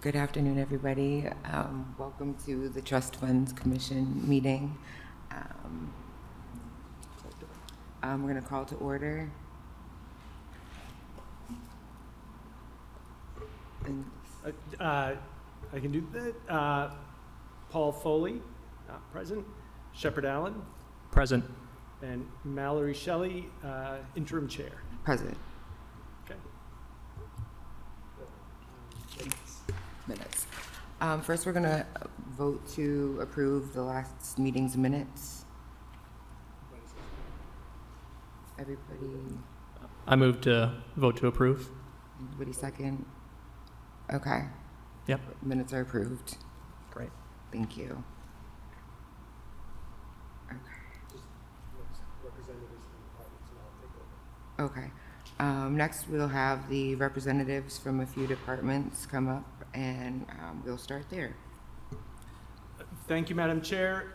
Good afternoon, everybody. Welcome to the Trust Funds Commission meeting. We're going to call to order. And I can do that. Paul Foley, not present. Shepard Allen, Present. and Mallory Shelley, interim chair. present. Okay. Minutes. First, we're going to vote to approve the last meeting's minutes. Everybody, I move to vote to approve. anybody second? Okay. Yep. Minutes are approved. Great. Thank you. Okay. Next, we'll have the representatives from a few departments come up, and we'll start there. Thank you, Madam Chair.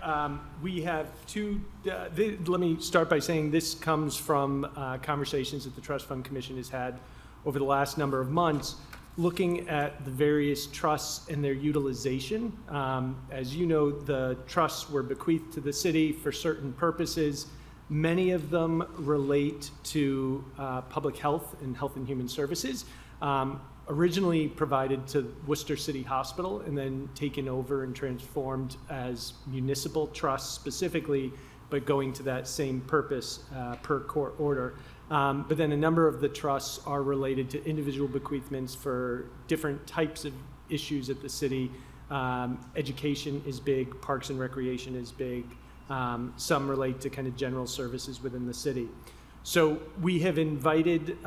We have two, let me start by saying this comes from conversations that the Trust Fund Commission has had over the last number of months, looking at the various trusts and their utilization. As you know, the trusts were bequeathed to the city for certain purposes. Many of them relate to public health and health and human services. Originally provided to Worcester City Hospital and then taken over and transformed as municipal trusts specifically, but going to that same purpose per court order. But then a number of the trusts are related to individual bequeathments for different types of issues at the city. Education is big, parks and recreation is big. Some relate to kind of general services within the city. So we have invited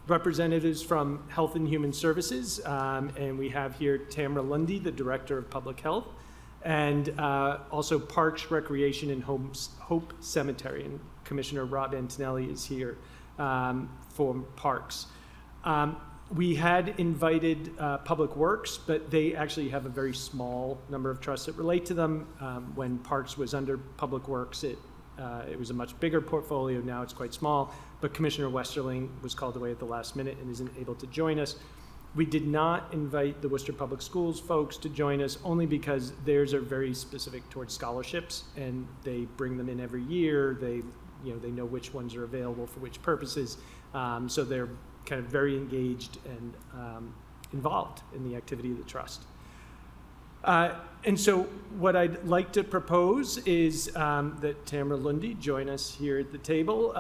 representatives from Health and Human Services, and we have here Tamara Lundy, the Director of Public Health, and also Parks, Recreation, and Hope Cemetery, and Commissioner Rob Antonelli is here for Parks. We had invited Public Works, but they actually have a very small number of trusts that relate to them. When Parks was under Public Works, it was a much bigger portfolio. Now it's quite small, but Commissioner Westerling was called away at the last minute and isn't able to join us. We did not invite the Worcester Public Schools folks to join us, only because theirs are very specific towards scholarships, and they bring them in every year. They know which ones are available for which purposes, so they're kind of very engaged and involved in the activity of the trust. And so what I'd like to propose is that Tamara Lundy join us here at the table,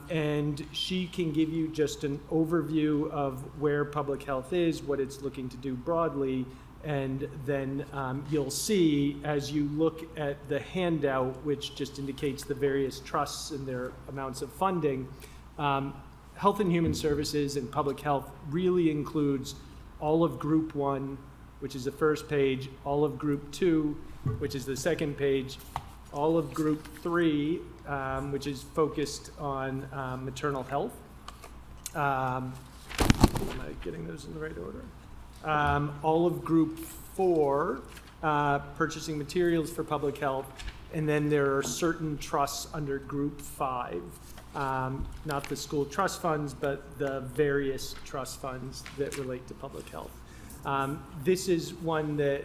and she can give you just an overview of where public health is, what it's looking to do broadly, and then you'll see as you look at the handout, which just indicates the various trusts and their amounts of funding, Health and Human Services and Public Health really includes all of Group 1, which is the first page, all of Group 2, which is the second page, all of Group 3, which is focused on maternal health. Am I getting those in the right order? All of Group 4, purchasing materials for public health, and then there are certain trusts under Group 5, not the school trust funds, but the various trust funds that relate to public health. This is one that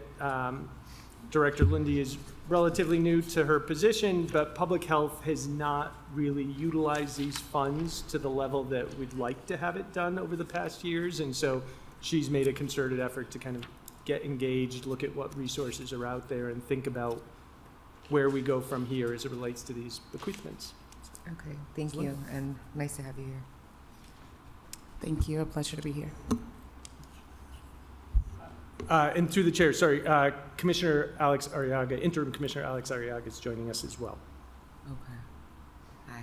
Director Lundy is relatively new to her position, but public health has not really utilized these funds to the level that we'd like to have it done over the past years. And so she's made a concerted effort to kind of get engaged, look at what resources are out there, and think about where we go from here as it relates to these bequeathments. Okay, thank you, and nice to have you here. Thank you. A pleasure to be here. And through the chair, sorry, Commissioner Alex Arriaga, Interim Commissioner Alex Arriaga is joining us as well. Okay. Hi.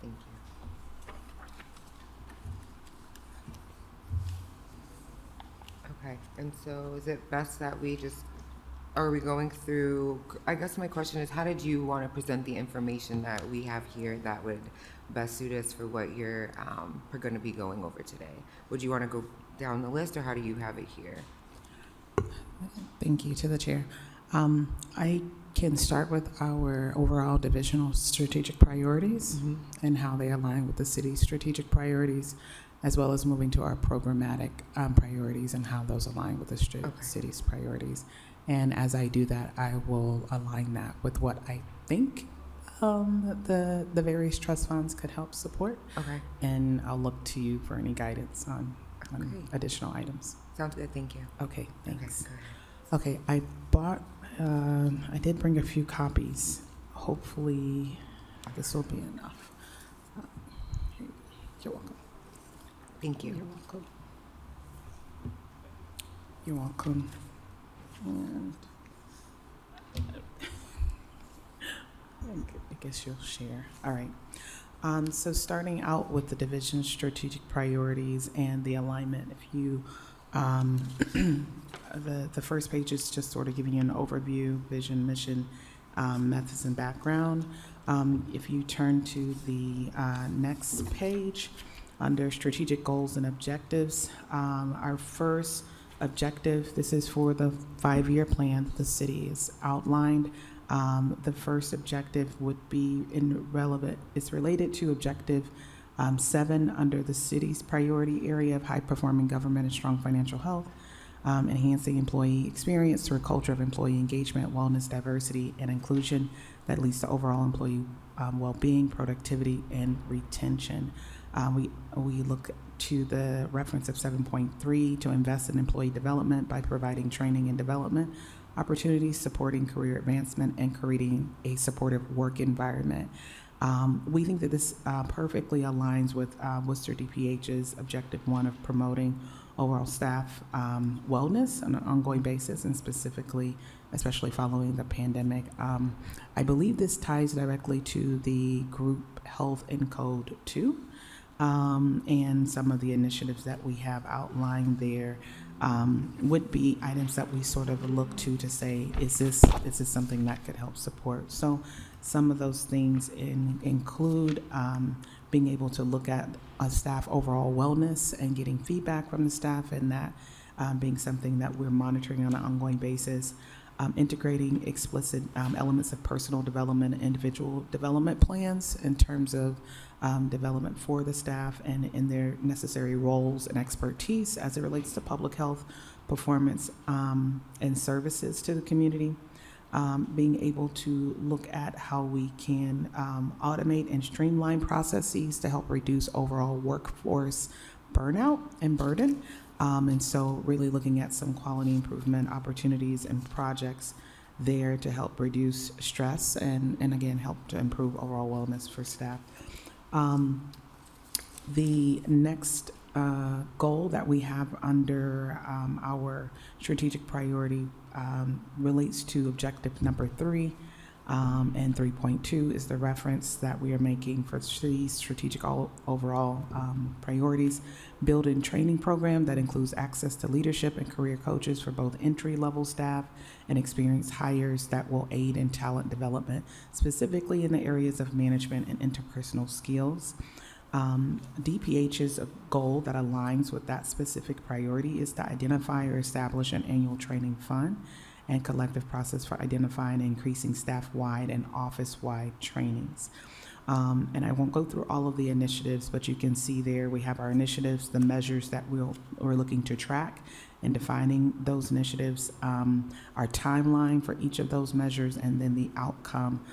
Thank you. Okay, and so is it best that we just, are we going through, I guess my question is, how did you want to present the information that we have here that would best suit us for what you're going to be going over today? Would you want to go down the list, or how do you have it here? Thank you to the chair. I can start with our overall divisional strategic priorities and how they align with the city's strategic priorities, as well as moving to our programmatic priorities and how those align with the Okay. city's priorities. And as I do that, I will align that with what I think the various trust funds could help support. Okay. And I'll look to you for any guidance on Okay. additional items. Sounds good. Thank you. Okay, thanks. Okay, go ahead. Okay, I did bring a few copies. Hopefully, this will be enough. You're welcome. Thank you. You're welcome. You're welcome. And I guess you'll share. All right. So starting out with the division's strategic priorities and the alignment, if you, the first page is just sort of giving you an overview, vision, mission, methods, and background. If you turn to the next page, under strategic goals and objectives, our first objective, this is for the 5-year plan that the city is outlined. The first objective would be it's related to objective 7 under the city's priority area of high-performing government and strong financial health, enhancing employee experience through a culture of employee engagement, wellness, diversity, and inclusion that leads to overall employee well-being, productivity, and retention. We look to the reference of 7.3 to invest in employee development by providing training and development opportunities, supporting career advancement, and creating a supportive work environment. We think that this perfectly aligns with Worcester DPH's Objective 1 of promoting overall staff wellness on an ongoing basis, and especially following the pandemic. I believe this ties directly to the group health in Code 2, and some of the initiatives that we have outlined there would be items that we sort of look to say, is this something that could help support? So some of those things include being able to look at staff overall wellness and getting feedback from the staff, and that being something that we're monitoring on an ongoing basis. Integrating explicit elements of personal development and individual development plans in terms of development for the staff and in their necessary roles and expertise as it relates to public health performance and services to the community. Being able to look at how we can automate and streamline processes to help reduce overall workforce burnout and burden. And so really looking at some quality improvement opportunities and projects there to help reduce stress and again, help to improve overall wellness for staff. The next goal that we have under our strategic priority relates to objective number 3, and 3.2 is the reference that we are making for these strategic overall priorities. Building training program that includes access to leadership and career coaches for both entry-level staff and experienced hires that will aid in talent development, specifically in the areas of management and interpersonal skills. DPH's goal that aligns with that specific priority is to identify or establish an annual training fund and collective process for identifying and increasing staff-wide and office-wide trainings. And I won't go through all of the initiatives, but you can see there we have our initiatives, the measures that we're looking to track and defining those initiatives, our timeline for each of those measures, and then the outcome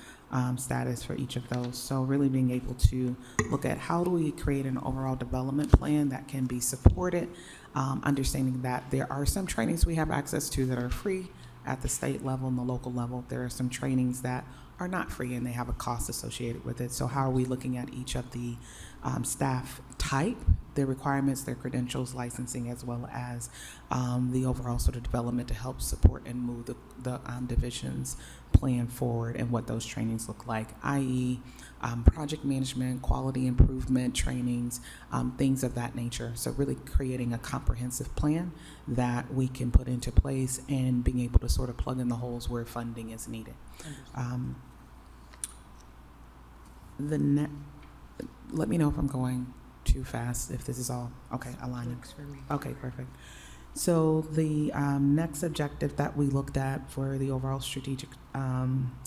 status for each of those. So really being able to look at how do we create an overall development plan that can be supported, understanding that there are some trainings we have access to that are free at the state level and the local level. There are some trainings that are not free and they have a cost associated with it. So how are we looking at each of the staff type, their requirements, their credentials, licensing, as well as the overall sort of development to help support and move the division's plan forward and what those trainings look like, i.e. Project management, quality improvement trainings, things of that nature. So really creating a comprehensive plan that we can put into place and being able to sort of plug in the holes where funding is needed. Let me know if I'm going too fast, if this is all okay, aligning. Works for me. Okay, perfect. So the next objective that we looked at for the overall strategic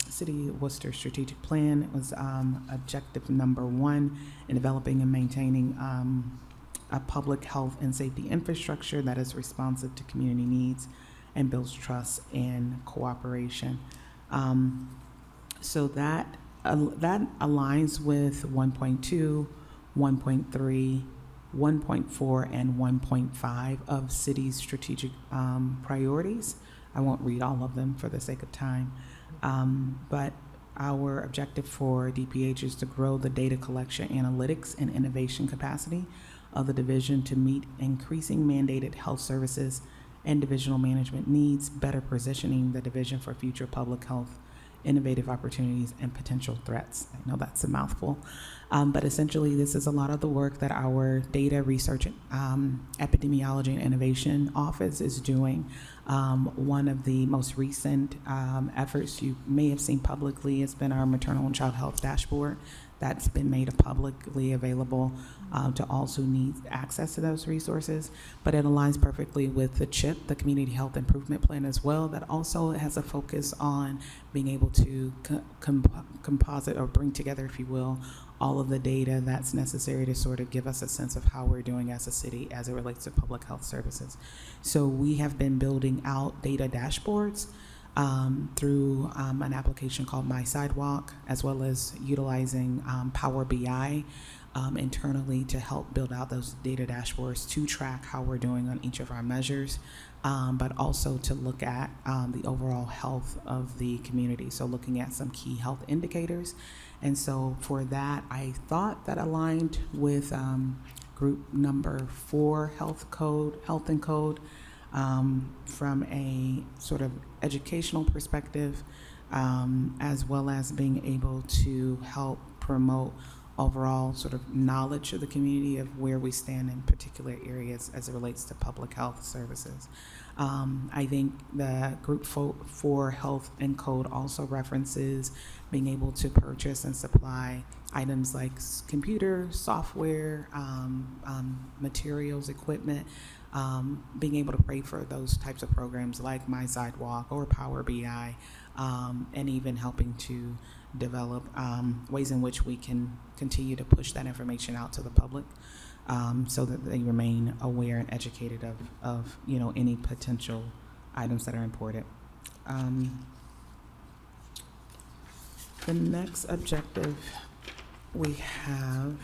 City of Worcester strategic plan was objective number 1 in developing and maintaining a public health and safety infrastructure that is responsive to community needs and builds trust and cooperation. So that aligns with 1.2, 1.3, 1.4, and 1.5 of city's strategic priorities. I won't read all of them for the sake of time, but our objective for DPH is to grow the data collection, analytics, and innovation capacity of the division to meet increasing mandated health services and divisional management needs, better positioning the division for future public health innovative opportunities and potential threats. I know that's a mouthful, but essentially this is a lot of the work that our data research, epidemiology and innovation office is doing. One of the most recent efforts you may have seen publicly has been our maternal and child health dashboard that's been made publicly available to all who need access to those resources. But it aligns perfectly with the CHIP, the Community Health Improvement Plan as well, that also has a focus on being able to composite or bring together, if you will, all of the data that's necessary to sort of give us a sense of how we're doing as a city as it relates to public health services. So we have been building out data dashboards through an application called My Sidewalk, as well as utilizing Power BI internally to help build out those data dashboards to track how we're doing on each of our measures, but also to look at the overall health of the community. So looking at some key health indicators. And so for that, I thought that aligned with group number 4, health and code, from a sort of educational perspective, as well as being able to help promote overall sort of knowledge of the community of where we stand in particular areas as it relates to public health services. I think the group 4 health and code also references being able to purchase and supply items like computer, software, materials, equipment, being able to pay for those types of programs like My Sidewalk or Power BI, and even helping to develop ways in which we can continue to push that information out to the public, so that they remain aware and educated of any potential items that are imported. The next objective we have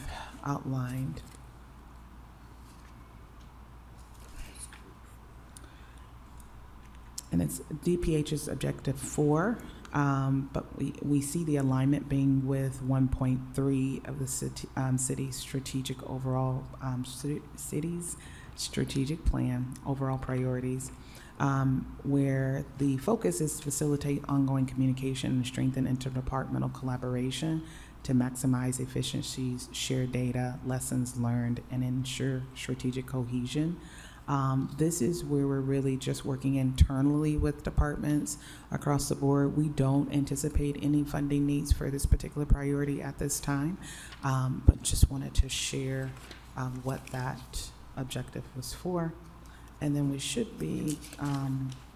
outlined and it's DPH's objective 4, but we see the alignment being with 1.3 of the city's strategic overall city's strategic plan, overall priorities, where the focus is to facilitate ongoing communication and strengthen interdepartmental collaboration to maximize efficiencies, share data, lessons learned, and ensure strategic cohesion. This is where we're really just working internally with departments across the board. We don't anticipate any funding needs for this particular priority at this time, but just wanted to share what that objective was for. And then we should be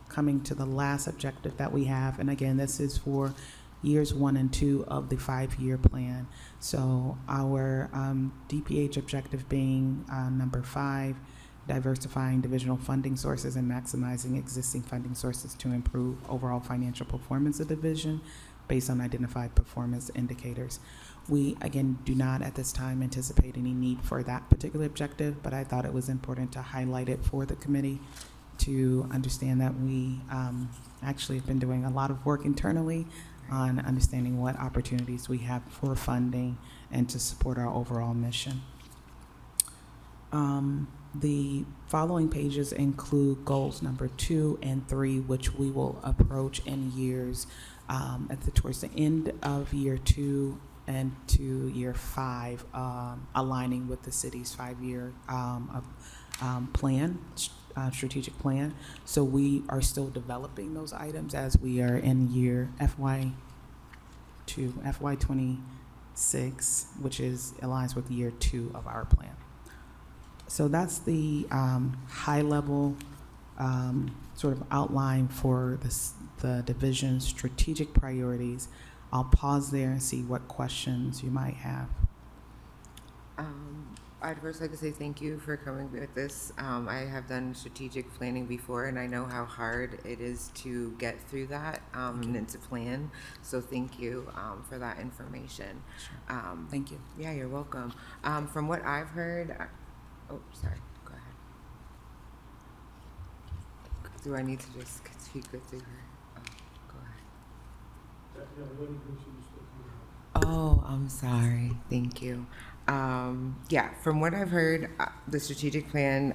coming to the last objective that we have. And again, this is for years 1 and 2 of the 5-year plan. So our DPH objective being number 5, diversifying divisional funding sources and maximizing existing funding sources to improve overall financial performance of the division based on identified performance indicators. We, again, do not at this time anticipate any need for that particular objective, but I thought it was important to highlight it for the committee to understand that we actually have been doing a lot of work internally on understanding what opportunities we have for funding and to support our overall mission. The following pages include goals number 2 and 3, which we will approach in years towards the end of year 2 and to year 5, aligning with the city's 5-year plan, strategic plan. So we are still developing those items as we are in year FY26, which aligns with year 2 of our plan. So that's the high-level sort of outline for the division's strategic priorities. I'll pause there and see what questions you might have. I'd first like to say thank you for coming with this. I have done strategic planning before, and I know how hard it is to get through that and to plan. So thank you for that information. Thank you. Yeah, you're welcome. From what I've heard, oh, sorry, go ahead. Do I need to just speak with her? Oh, go ahead. Oh, I'm sorry. Thank you. Yeah, from what I've heard, the strategic plan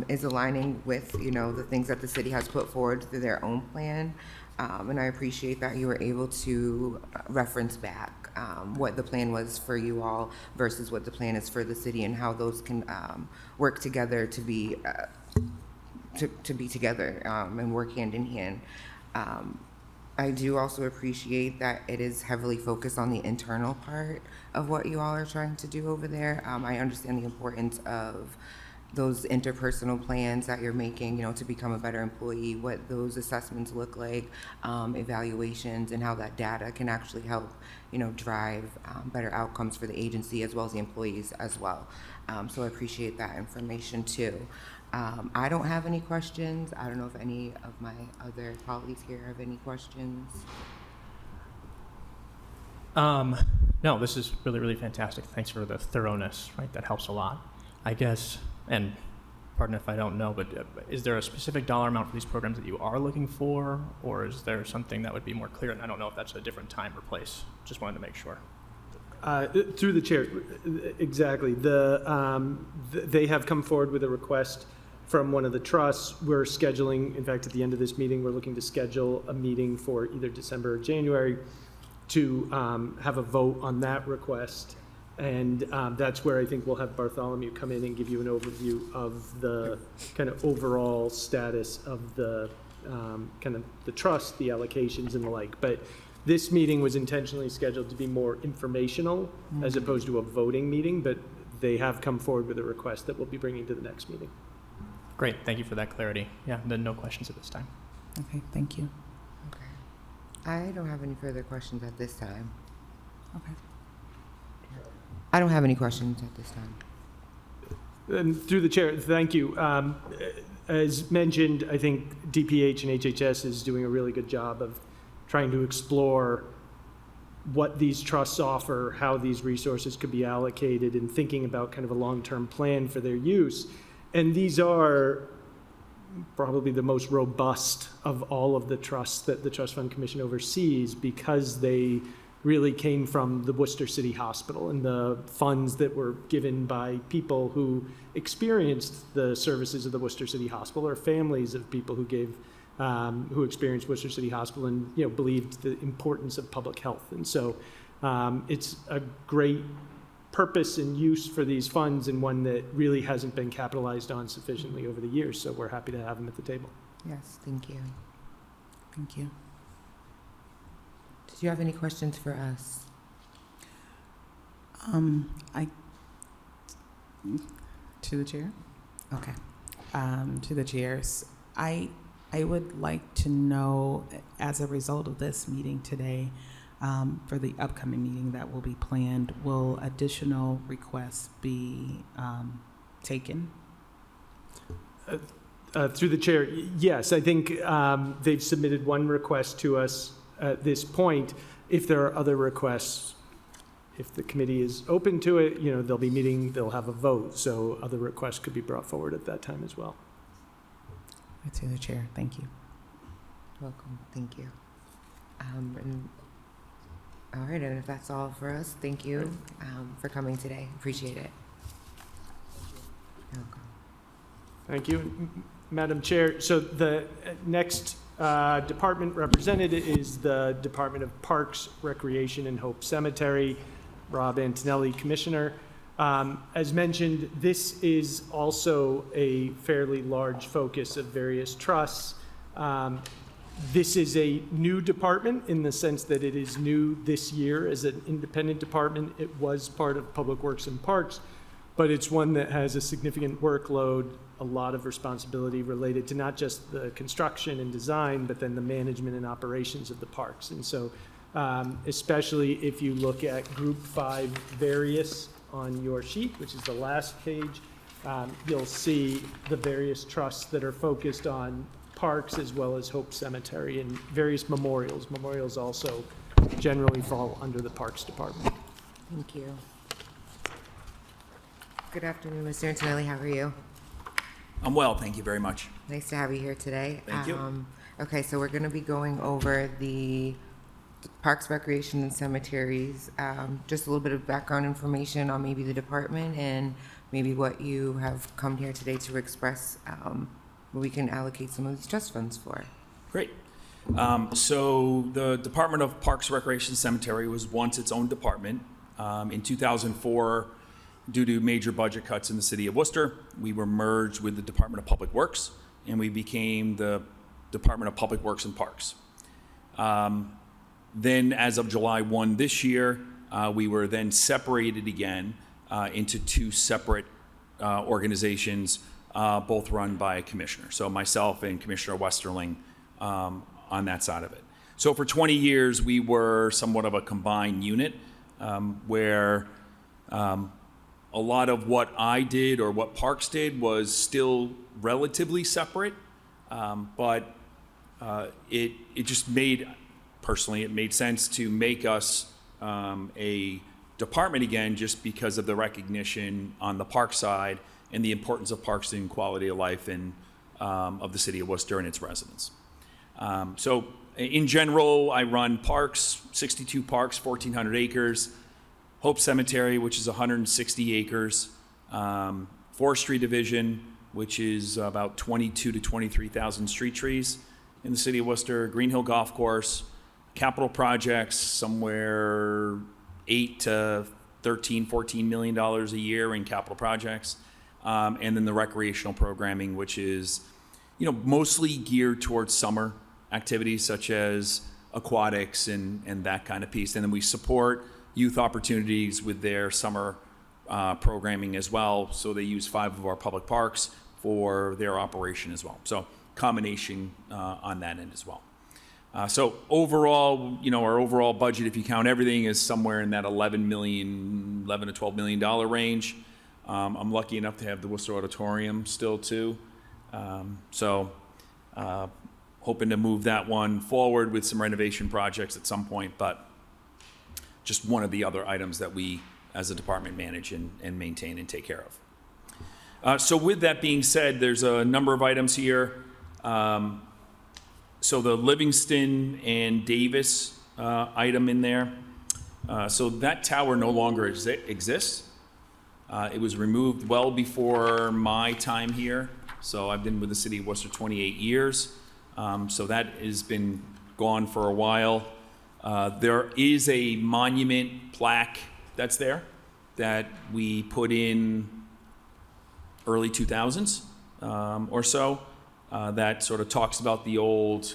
is aligning with, the things that the city has put forward through their own plan. And I appreciate that you were able to reference back what the plan was for you all versus what the plan is for the city and how those can work together to be together and work hand in hand. I do also appreciate that it is heavily focused on the internal part of what you all are trying to do over there. I understand the importance of those interpersonal plans that you're making, to become a better employee, what those assessments look like, evaluations, and how that data can actually help, drive better outcomes for the agency as well as the employees as well. So I appreciate that information too. I don't have any questions. I don't know if any of my other colleagues here have any questions. No, this is really, really fantastic. Thanks for the thoroughness, right? That helps a lot. I guess, and pardon if I don't know, but is there a specific dollar amount for these programs that you are looking for, or is there something that would be more clear? And I don't know if that's a different time or place. Just wanted to make sure. Through the chair, exactly. They have come forward with a request from one of the trusts. We're scheduling, in fact, at the end of this meeting, we're looking to schedule a meeting for either December or January to have a vote on that request. And that's where I think we'll have Bartholomew come in and give you an overview of the kind of overall status of the kind of the trust, the allocations and the like. But this meeting was intentionally scheduled to be more informational as opposed to a voting meeting, but they have come forward with a request that we'll be bringing to the next meeting. Great, thank you for that clarity. Yeah, then no questions at this time. Okay, thank you. Okay. I don't have any further questions at this time. Okay. I don't have any questions at this time. And through the chair, thank you. As mentioned, I think DPH and HHS is doing a really good job of trying to explore what these trusts offer, how these resources could be allocated, and thinking about kind of a long-term plan for their use. And these are probably the most robust of all of the trusts that the Trust Fund Commission oversees, because they really came from the Worcester City Hospital and the funds that were given by people who experienced the services of the Worcester City Hospital, or families of people who gave who experienced Worcester City Hospital and believed the importance of public health. And so it's a great purpose and use for these funds, and one that really hasn't been capitalized on sufficiently over the years. So we're happy to have them at the table. Yes, thank you. Thank you. Did you have any questions for us? To the chair? Okay. To the chairs, I would like to know, as a result of this meeting today, for the upcoming meeting that will be planned, will additional requests be taken? Through the chair, yes. I think they've submitted one request to us at this point. If there are other requests, if the committee is open to it, they'll be meeting, they'll have a vote. So other requests could be brought forward at that time as well. To the chair, thank you. Welcome, thank you. All right, and if that's all for us, thank you for coming today. Appreciate it. You're welcome. Thank you, Madam Chair. So the next department represented is the Department of Parks, Recreation, and Hope Cemetery. Rob Antonelli, Commissioner. As mentioned, this is also a fairly large focus of various trusts. This is a new department in the sense that it is new this year as an independent department. It was part of Public Works and Parks, but it's one that has a significant workload, a lot of responsibility related to not just the construction and design, but then the management and operations of the parks. And so, especially if you look at Group 5 various on your sheet, which is the last page, you'll see the various trusts that are focused on parks as well as Hope Cemetery and various memorials. Memorials also generally fall under the Parks Department. Thank you. Good afternoon, Mr. Antonelli. How are you? I'm well, thank you very much. Nice to have you here today. Thank you. Okay, so we're going to be going over the Parks, Recreation, and Cemeteries. Just a little bit of background information on maybe the department and maybe what you have come here today to express, what we can allocate some of these trust funds for. Great. So the Department of Parks, Recreation, Cemetery was once its own department. In 2004, due to major budget cuts in the city of Worcester, we were merged with the Department of Public Works, and we became the Department of Public Works and Parks. Then, as of July 1 this year, we were then separated again into two separate organizations, both run by a commissioner. So myself and Commissioner Westerling on that side of it. So for 20 years, we were somewhat of a combined unit where a lot of what I did or what Parks did was still relatively separate, but it just made, personally, it made sense to make us a department again just because of the recognition on the park side and the importance of parks in quality of life and of the city of Worcester and its residents. So in general, I run parks, 62 parks, 1,400 acres, Hope Cemetery, which is 160 acres, Forestry Division, which is about 22 to 23,000 street trees in the city of Worcester, Green Hill Golf Course, capital projects, somewhere 8 to 13, $14 million a year in capital projects, and then the recreational programming, which is, mostly geared towards summer activities such as aquatics and that kind of piece. And then we support youth opportunities with their summer programming as well. So they use 5 of our public parks for their operation as well. So combination on that end as well. So overall, our overall budget, if you count everything, is somewhere in that $11 to $12 million range. I'm lucky enough to have the Worcester Auditorium still too. So hoping to move that one forward with some renovation projects at some point, but just one of the other items that we as a department manage and maintain and take care of. So with that being said, there's a number of items here. So the Livingston and Davis item in there. So that tower no longer exists. It was removed well before my time here. So I've been with the city of Worcester 28 years. So that has been gone for a while. There is a monument plaque that's there that we put in early 2000s or so that sort of talks about the old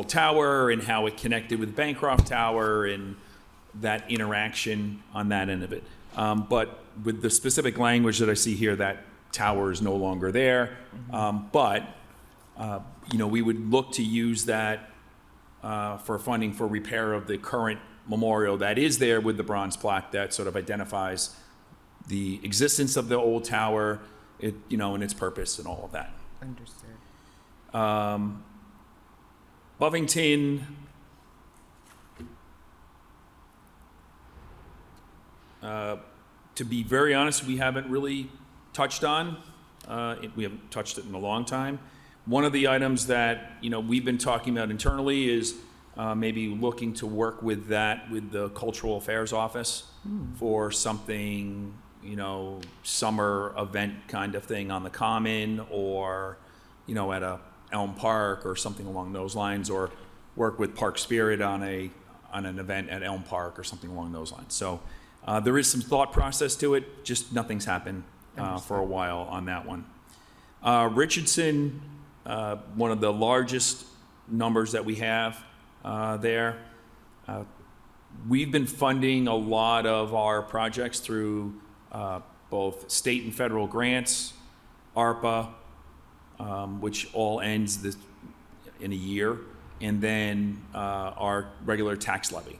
tower and how it connected with Bancroft Tower and that interaction on that end of it. But with the specific language that I see here, that tower is no longer there. But we would look to use that for funding for repair of the current memorial that is there with the bronze plaque that sort of identifies the existence of the old tower, and its purpose and all of that. Understood. Bovington, to be very honest, we haven't really touched on. We haven't touched it in a long time. One of the items that we've been talking about internally is maybe looking to work with the Cultural Affairs Office for something, summer event kind of thing on the Common or, at a Elm Park or something along those lines, or work with Park Spirit on an event at Elm Park or something along those lines. So there is some thought process to it, just nothing's happened for a while on that one. Richardson, one of the largest numbers that we have there. We've been funding a lot of our projects through both state and federal grants, ARPA, which all ends in a year, and then our regular tax levy.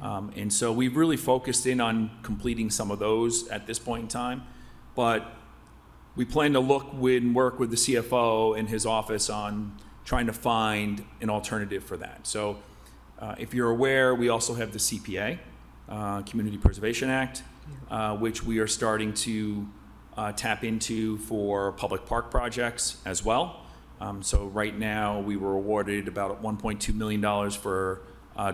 And so we've really focused in on completing some of those at this point in time, but we plan to work with the CFO and his office on trying to find an alternative for that. So if you're aware, we also have the CPA, Community Preservation Act, which we are starting to tap into for public park projects as well. So right now, we were awarded about $1.2 million for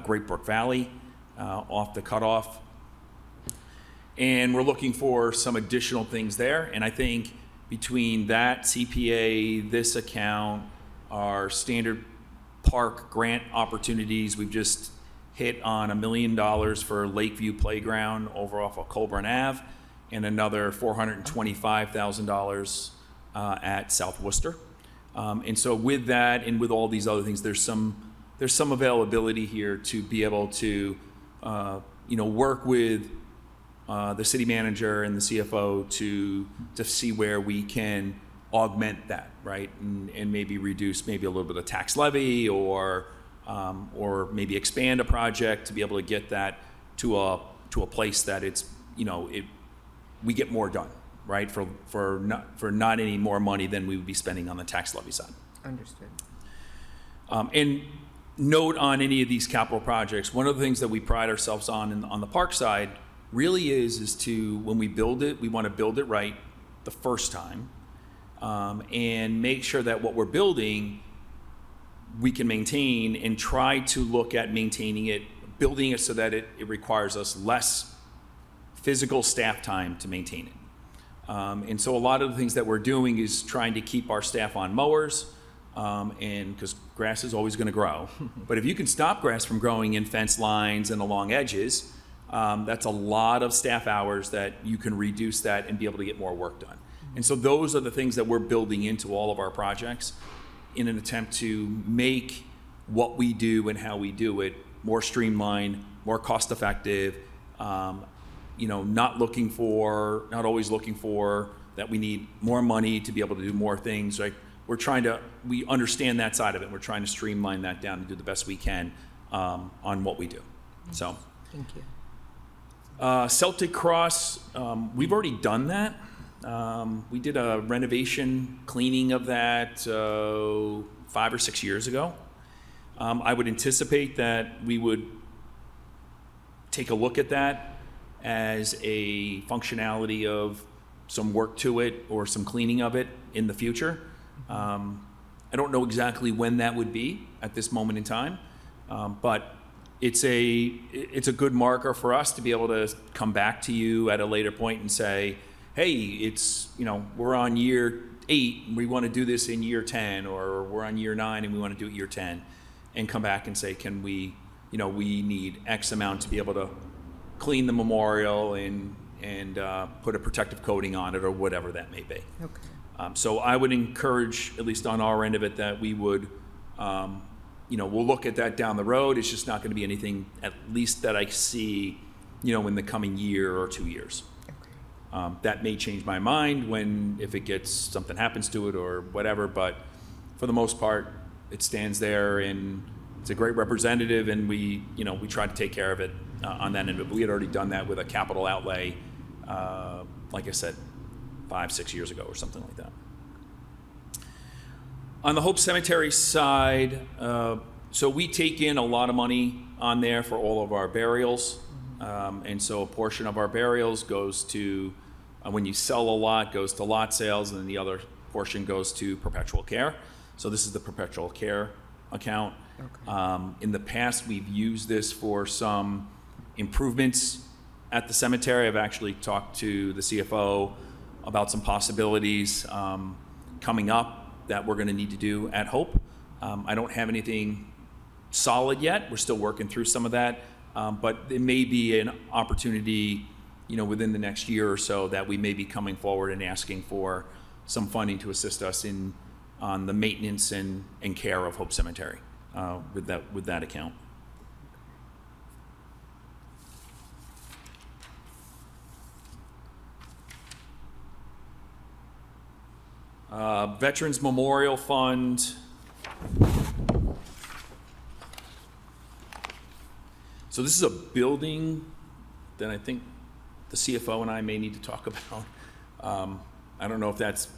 Great Brook Valley off the cutoff. And we're looking for some additional things there. And I think between that CPA, this account, our standard park grant opportunities, we've just hit on $1 million for Lakeview Playground over off of Colburn Ave, and another $425,000 at South Worcester. And so with that and with all these other things, there's some availability here to be able to work with the city manager and the CFO to see where we can augment that, right? And maybe reduce maybe a little bit of tax levy or maybe expand a project to be able to get that to a place that it's, we get more done, right? For not any more money than we would be spending on the tax levy side. Understood. And note on any of these capital projects, one of the things that we pride ourselves on the park side really is to, when we build it, we want to build it right the first time, and make sure that what we're building we can maintain, and try to look at maintaining it, building it so that it requires us less physical staff time to maintain it. And so a lot of the things that we're doing is trying to keep our staff on mowers, and because grass is always going to grow. But if you can stop grass from growing in fence lines and along edges, that's a lot of staff hours that you can reduce that and be able to get more work done. And so those are the things that we're building into all of our projects in an attempt to make what we do and how we do it more streamlined, more cost effective, not always looking for that we need more money to be able to do more things, right? We understand that side of it. We're trying to streamline that down and do the best we can on what we do. So, Thank you. Celtic Cross, we've already done that. We did a renovation cleaning of that 5 or 6 years ago. I would anticipate that we would take a look at that as a functionality of some work to it or some cleaning of it in the future. I don't know exactly when that would be at this moment in time, but it's a good marker for us to be able to come back to you at a later point and say, hey, we're on year 8, we want to do this in year 10, or we're on year 9 and we want to do it year 10, and come back and say, can we, we need X amount to be able to clean the memorial and put a protective coating on it or whatever that may be. Okay. So I would encourage, at least on our end of it, that we would, we'll look at that down the road. It's just not going to be anything, at least that I see, in the coming year or 2 years. That may change my mind if something happens to it or whatever, but for the most part, it stands there and it's a great representative, and we try to take care of it on that end of it. But we had already done that with a capital outlay, like I said, 5-6 years ago or something like that. On the Hope Cemetery side, so we take in a lot of money on there for all of our burials. And so a portion of our burials goes to, when you sell a lot, goes to lot sales, and then the other portion goes to perpetual care. So this is the perpetual care account. Okay. In the past, we've used this for some improvements at the cemetery. I've actually talked to the CFO about some possibilities coming up that we're going to need to do at Hope. I don't have anything solid yet. We're still working through some of that. But it may be an opportunity, within the next year or so, that we may be coming forward and asking for some funding to assist us on the maintenance and care of Hope Cemetery with that account. Veterans Memorial Fund. So this is a building that I think the CFO and I may need to talk about. I don't know if that's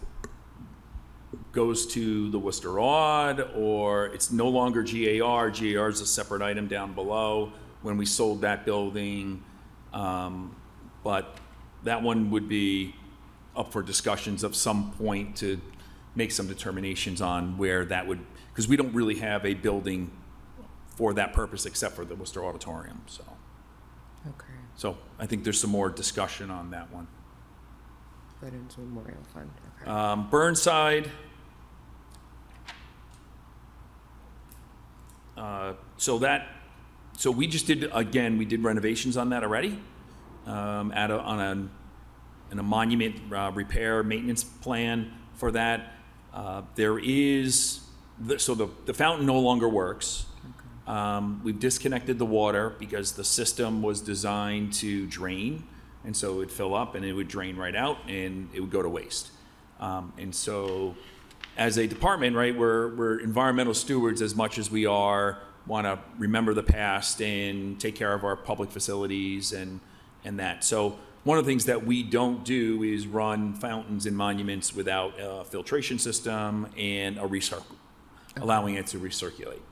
goes to the Worcester Aud, or it's no longer GAR. GAR is a separate item down below when we sold that building. But that one would be up for discussions of some point to make some determinations on where that would, because we don't really have a building for that purpose except for the Worcester Auditorium. Okay. So I think there's some more discussion on that one. Veterans Memorial Fund, okay. Burnside. So we just did, again, we did renovations on that already, on a monument repair maintenance plan for that. There is, so the fountain no longer works. We've disconnected the water because the system was designed to drain, and so it would fill up and it would drain right out and it would go to waste. And so as a department, right, we're environmental stewards as much as we want to remember the past and take care of our public facilities and that. So one of the things that we don't do is run fountains and monuments without a filtration system and allowing it to recirculate.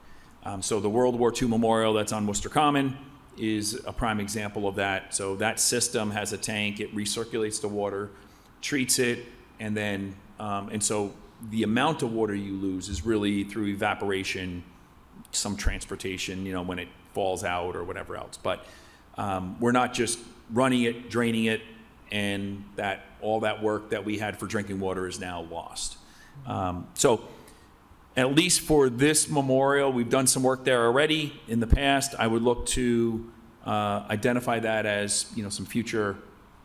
So the World War II Memorial that's on Worcester Common is a prime example of that. So that system has a tank, it recirculates the water, treats it, and then, and so the amount of water you lose is really through evaporation, some transportation, when it falls out or whatever else. But we're not just running it, draining it, and all that work that we had for drinking water is now lost. So at least for this memorial, we've done some work there already in the past. I would look to identify that as some future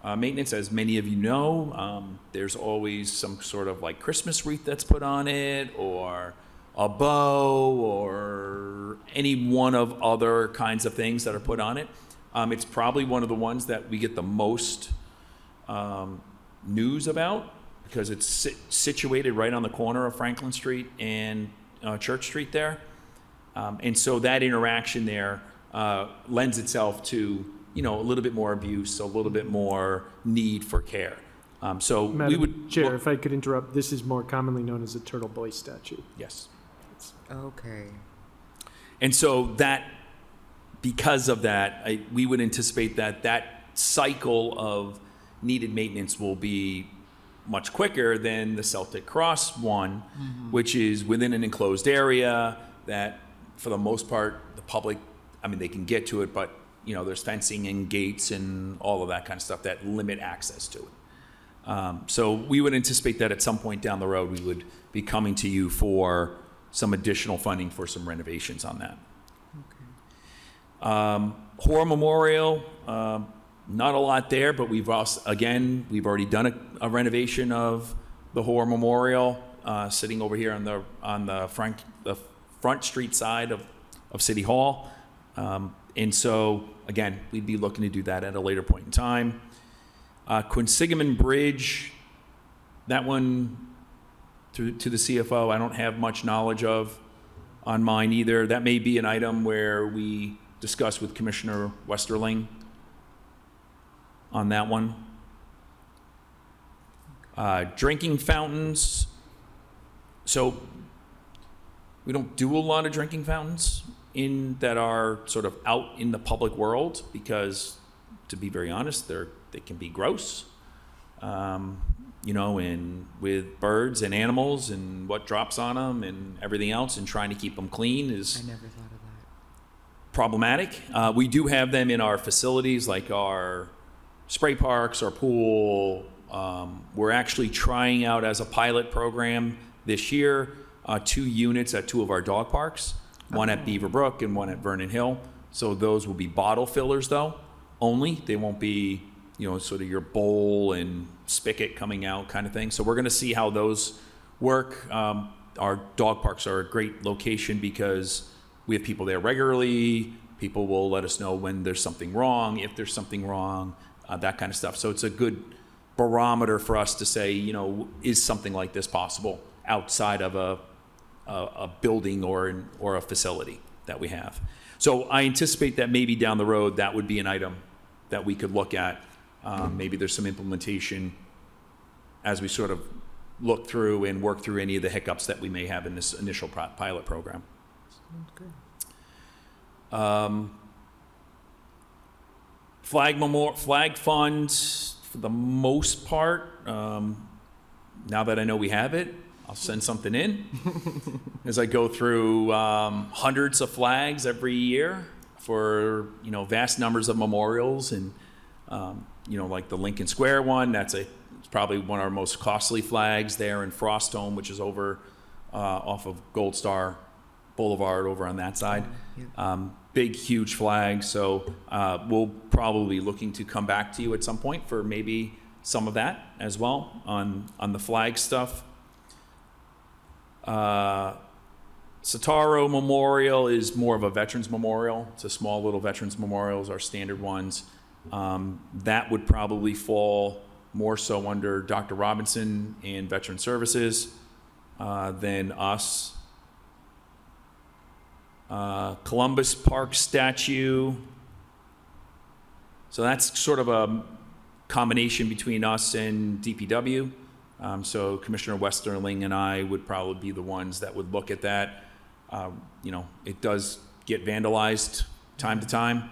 maintenance. As many of you know, there's always some sort of like Christmas wreath that's put on it, or a bow, or any one of other kinds of things that are put on it. It's probably one of the ones that we get the most news about, because it's situated right on the corner of Franklin Street and Church Street there. And so that interaction there lends itself to, a little bit more abuse, a little bit more need for care. So we Madam would... Chair, if I could interrupt, this is more commonly known as a Turtle Boy statue. Yes. Okay. And so because of that, we would anticipate that cycle of needed maintenance will be much quicker than the Celtic Cross one, which is within an enclosed area that, for the most part, the public, they can get to it, but, there's fencing and gates and all of that kind of stuff that limit access to it. So we would anticipate that at some point down the road, we would be coming to you for some additional funding for some renovations on that. Horror Memorial, not a lot there, but we've already done a renovation of the Horror Memorial, sitting over here on the front street side of City Hall. And so, again, we'd be looking to do that at a later point in time. Quinsigamon Bridge, that one to the CFO, I don't have much knowledge of on mine either. That may be an item where we discuss with Commissioner Westerling on that one. Drinking fountains. So we don't do a lot of drinking fountains that are sort of out in the public world because, to be very honest, they can be gross. And with birds and animals and what drops on them and everything else, and trying to keep them clean is I never thought of that. problematic. We do have them in our facilities, like our spray parks, our pool. We're actually trying out as a pilot program this year 2 units at 2 of our dog parks, one at Beaver Brook and one at Vernon Hill. So those will be bottle fillers, though, only. They won't be, sort of your bowl and spigot coming out kind of thing. So we're going to see how those work. Our dog parks are a great location because we have people there regularly. People will let us know when there's something wrong, if there's something wrong, that kind of stuff. So it's a good barometer for us to say, you know, is something like this possible outside of a building or a facility that we have. So I anticipate that maybe down the road, that would be an item that we could look at. Maybe there's some implementation as we sort of look through and work through any of the hiccups that we may have in this initial pilot program. Flag fund, for the most part, now that I know we have it, I'll send something in. As I go through hundreds of flags every year for, you know, vast numbers of memorials and, you know, like the Lincoln Square one, it's probably one of our most costly flags there in Frostome, which is over off of Gold Star Boulevard over on that side. Big, huge flag. So we'll probably be looking to come back to you at some point for maybe some of that as well on the flag stuff. Sataro Memorial is more of a veterans memorial. It's a small little veterans memorials, our standard ones. That would probably fall more so under Dr. Robinson and Veteran Services than us. Columbus Park statue. So that's sort of a combination between us and DPW. So Commissioner Westerling and I would probably be the ones that would look at that. You know, it does get vandalized time to time.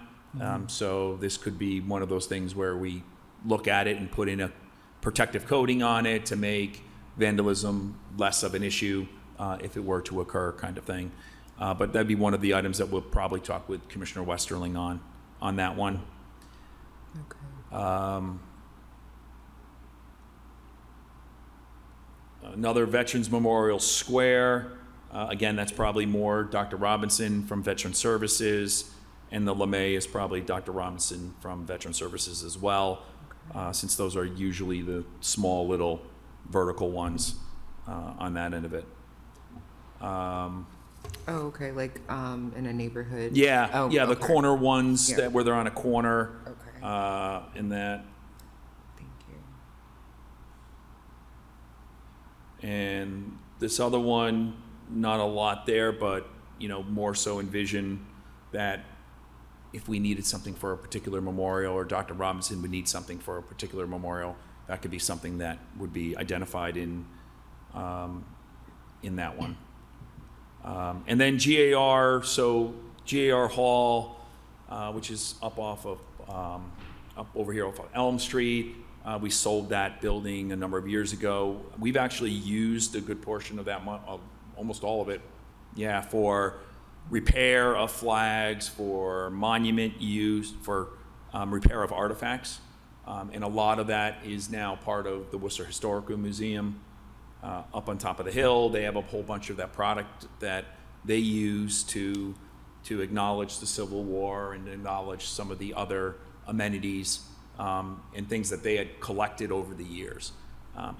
So this could be one of those things where we look at it and put in a protective coating on it to make vandalism less of an issue if it were to occur, kind of thing. But that'd be one of the items that we'll probably talk with Commissioner Westerling on that one. Okay. Another Veterans Memorial Square. Again, that's probably more Dr. Robinson from Veteran Services, and the LeMay is probably Dr. Robinson from Veteran Services as well, since those are usually the small little vertical ones on that end of it. Oh, okay, like in a neighborhood? Yeah, Oh, the okay. corner ones Yeah. that where they're on a corner Okay, in that. thank you. And this other one, not a lot there, but, you know, more so envision that if we needed something for a particular memorial, or Dr. Robinson would need something for a particular memorial, that could be something that would be identified in that one. And then GAR, so GAR Hall, which is up over here off of Elm Street. We sold that building a number of years ago. We've actually used a good portion of that, almost all of it, for repair of flags, for monument use, for repair of artifacts. And a lot of that is now part of the Worcester Historical Museum up on top of the hill. They have a whole bunch of that product that they use to acknowledge the Civil War and acknowledge some of the other amenities and things that they had collected over the years.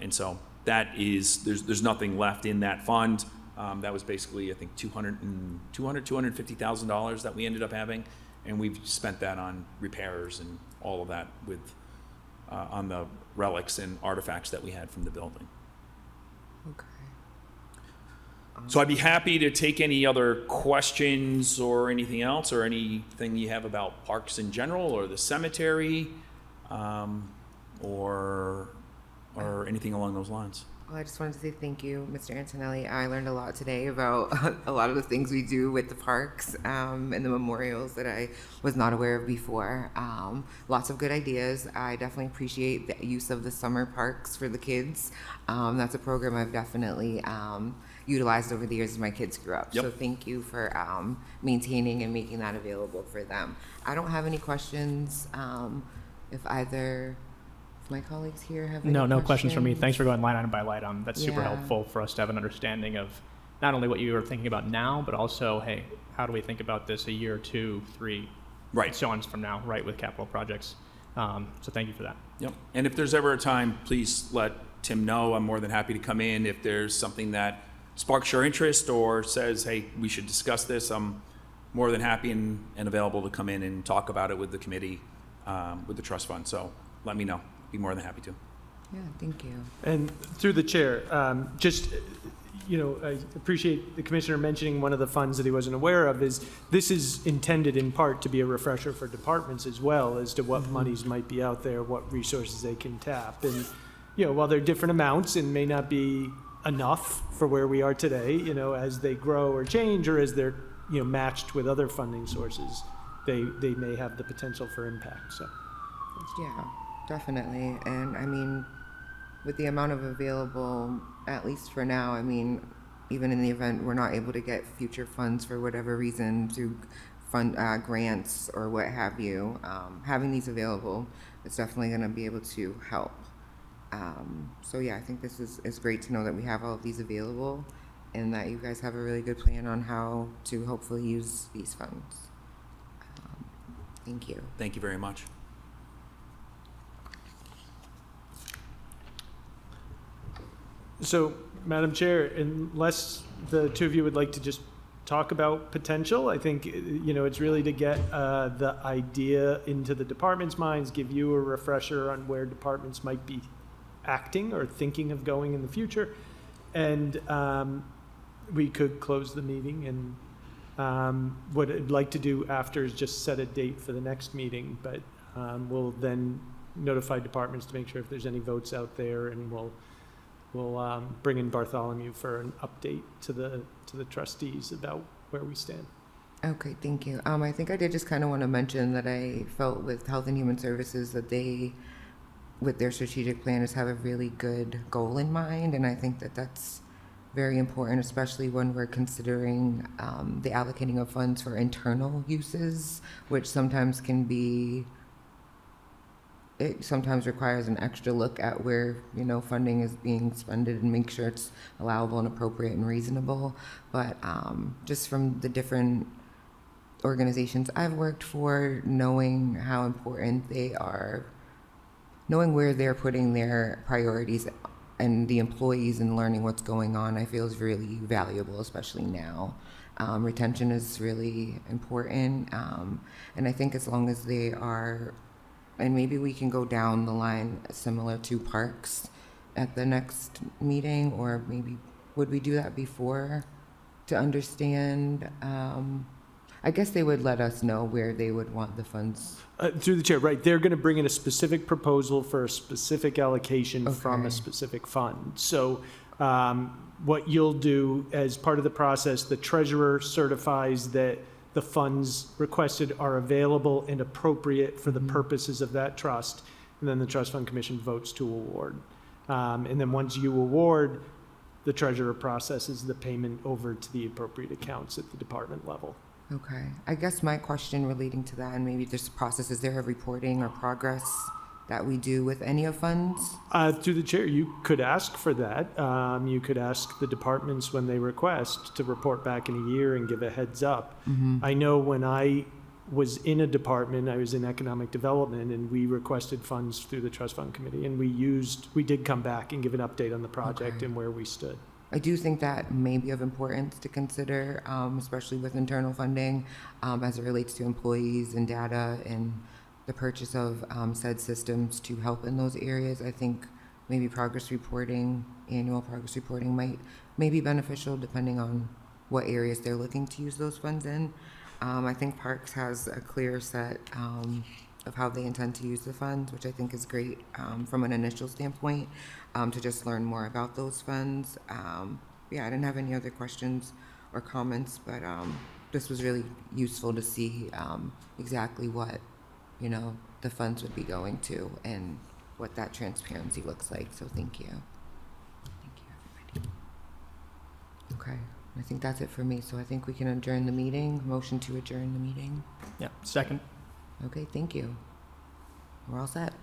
And so that is, there's nothing left in that fund. That was basically, I think, $250,000 that we ended up having. And we've spent that on repairs and all of that with, on the relics and artifacts that we had from the building. Okay. So I'd be happy to take any other questions or anything else, or anything you have about parks in general, or the cemetery, or anything along those lines. Well, I just wanted to say thank you, Mr. Antonelli. I learned a lot today about a lot of the things we do with the parks and the memorials that I was not aware of before. Lots of good ideas. I definitely appreciate the use of the summer parks for the kids. That's a program I've definitely utilized over the years as my kids grew up. Yep. So thank you for maintaining and making that available for them. I don't have any questions. If either of my colleagues here have any No questions from me. questions. Thanks for going line item by line item. That's super Yeah. helpful for us to have an understanding of not only what you are thinking about now, but also, hey, how do we think about this a year, 2, 3, Right. and so on from now, right, with capital projects. So thank you for that. Yep. And if there's ever a time, please let Tim know. I'm more than happy to come in. If there's something that sparks your interest or says, hey, we should discuss this, I'm more than happy and available to come in and talk about it with the committee, with the trust fund. So let me know. Be more than happy to. Yeah, thank you. And through the chair, I appreciate the commissioner mentioning one of the funds that he wasn't aware of is, this is intended in part to be a refresher for departments as well as to what monies might be out there, what resources they can tap. And, while they're different amounts and may not be enough for where we are today, as they grow or change, or as they're, matched with other funding sources, they may have the potential for impact, so. Yeah, definitely. And I mean, with the amount of available, at least for now, I mean, even in the event we're not able to get future funds for whatever reason through fund grants or what have you, having these available is definitely going to be able to help. So yeah, I think this is great to know that we have all of these available and that you guys have a really good plan on how to hopefully use these funds. Thank you. Thank you very much. So, Madam Chair, unless the two of you would like to just talk about potential, I think, it's really to get the idea into the department's minds, give you a refresher on where departments might be acting or thinking of going in the future. And we could close the meeting, and what I'd like to do after is just set a date for the next meeting, but we'll then notify departments to make sure if there's any votes out there, and we'll bring in Bartholomew for an update to the trustees about where we stand. Okay, thank you. I think I did just kind of want to mention that I felt with Health and Human Services that they, with their strategic planners, have a really good goal in mind, and I think that that's very important, especially when we're considering the allocating of funds for internal uses, which sometimes can be, it sometimes requires an extra look at where, funding is being spended and make sure it's allowable and appropriate and reasonable. But just from the different organizations I've worked for, knowing how important they are, knowing where they're putting their priorities and the employees and learning what's going on, I feel is really valuable, especially now. Retention is really important. And I think as long as they are, and maybe we can go down the line similar to parks at the next meeting, or maybe would we do that before to understand? I guess they would let us know where they would want the funds. Through the chair, right, they're going to bring in a specific proposal for a specific allocation from a Okay. specific fund. So what you'll do as part of the process, the treasurer certifies that the funds requested are available and appropriate for the purposes of that trust, and then the Trust Fund Commission votes to award. And then once you award, the treasurer processes the payment over to the appropriate accounts at the department level. Okay. I guess my question relating to that, and maybe just the process, is there a reporting or progress that we do with any of funds? Through the chair, you could ask for that. You could ask the departments when they request to report back in a year and give a heads up. I know when I was in a department, I was in economic development, and we requested funds through the Trust Fund Committee, and we did come back and give an update on the project Okay. and where we stood. I do think that may be of importance to consider, especially with internal funding, as it relates to employees and data and the purchase of said systems to help in those areas. I think maybe progress reporting, annual progress reporting may be beneficial depending on what areas they're looking to use those funds in. I think Parks has a clear set of how they intend to use the funds, which I think is great from an initial standpoint, to just learn more about those funds. Yeah, I didn't have any other questions or comments, but this was really useful to see exactly what, the funds would be going to and what that transparency looks like. So thank you. Thank you, everybody. Okay, I think that's it for me. So I think we can adjourn the meeting. Motion to adjourn the meeting. Yeah, second. Okay, thank you. We're all set.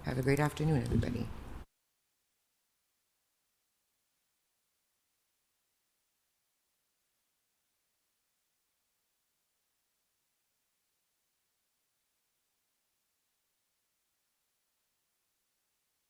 Have a great afternoon, everybody.